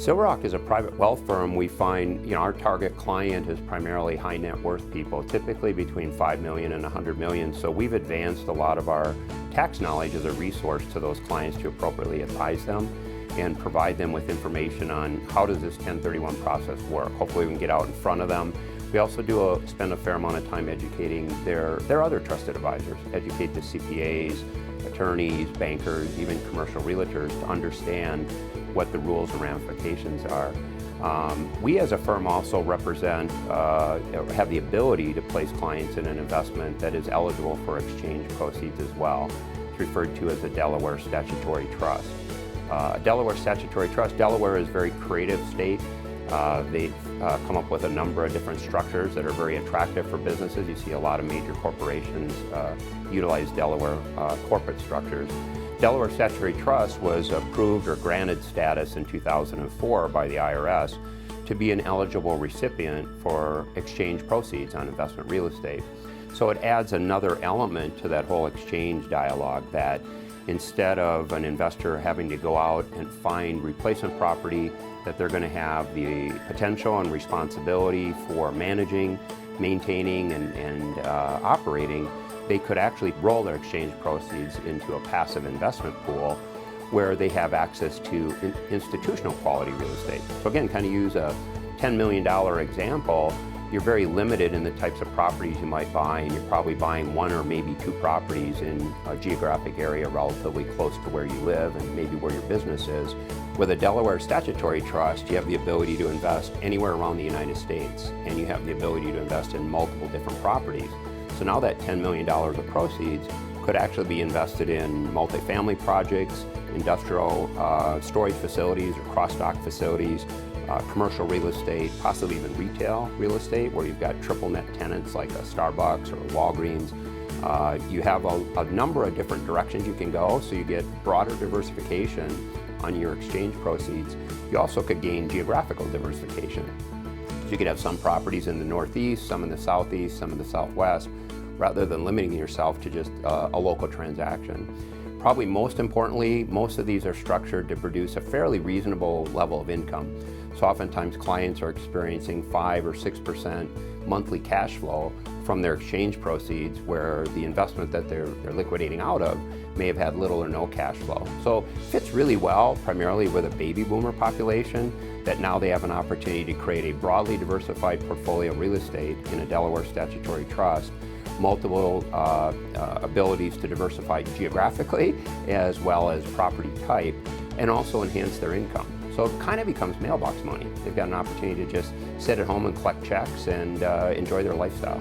Silverhawk is a private wealth firm. We find, our target client is primarily high net worth people, typically between 5 million and 100 million. So we've advanced a lot of our tax knowledge as a resource to those clients to appropriately advise them and provide them with information on how does this 1031 process work. Hopefully we can get out in front of them. We also spend a fair amount of time educating their other trusted advisors, educate the CPAs, attorneys, bankers, even commercial realtors to understand what the rules and ramifications are. We as a firm also represent, have the ability to place clients in an investment that is eligible for exchange proceeds as well. It's referred to as a Delaware Statutory Trust. Delaware Statutory Trust, Delaware is a very creative state. They've come up with a number of different structures that are very attractive for businesses. You see a lot of major corporations utilize Delaware corporate structures. Delaware Statutory Trust was approved or granted status in 2004 by the IRS to be an eligible recipient for exchange proceeds on investment real estate. So it adds another element to that whole exchange dialogue, that instead of an investor having to go out and find replacement property that they're going to have the potential and responsibility for managing, maintaining, and operating, they could actually roll their exchange proceeds into a passive investment pool where they have access to institutional quality real estate. So again, kind of use a $10 million example, you're very limited in the types of properties you might buy, and you're probably buying one or maybe two properties in a geographic area relatively close to where you live and maybe where your business is. With a Delaware Statutory Trust, you have the ability to invest anywhere around the United States, and you have the ability to invest in multiple different properties. So now that $10 million of proceeds could actually be invested in multifamily projects, industrial storage facilities or cross-dock facilities, commercial real estate, possibly even retail real estate where you've got triple net tenants like a Starbucks or a Walgreens. You have a number of different directions you can go, so you get broader diversification on your exchange proceeds. You also could gain geographical diversification. So you could have some properties in the Northeast, some in the Southeast, some in the Southwest, rather than limiting yourself to just a local transaction. Probably most importantly, most of these are structured to produce a fairly reasonable level of income. So oftentimes clients are experiencing 5 or 6% monthly cash flow from their exchange proceeds, where the investment that they're liquidating out of may have had little or no cash flow. So it fits really well primarily with a baby boomer population, that now they have an opportunity to create a broadly diversified portfolio of real estate in a Delaware Statutory Trust, multiple abilities to diversify geographically as well as property type, and also enhance their income. So it kind of becomes mailbox money. They've got an opportunity to just sit at home and collect checks and enjoy their lifestyle.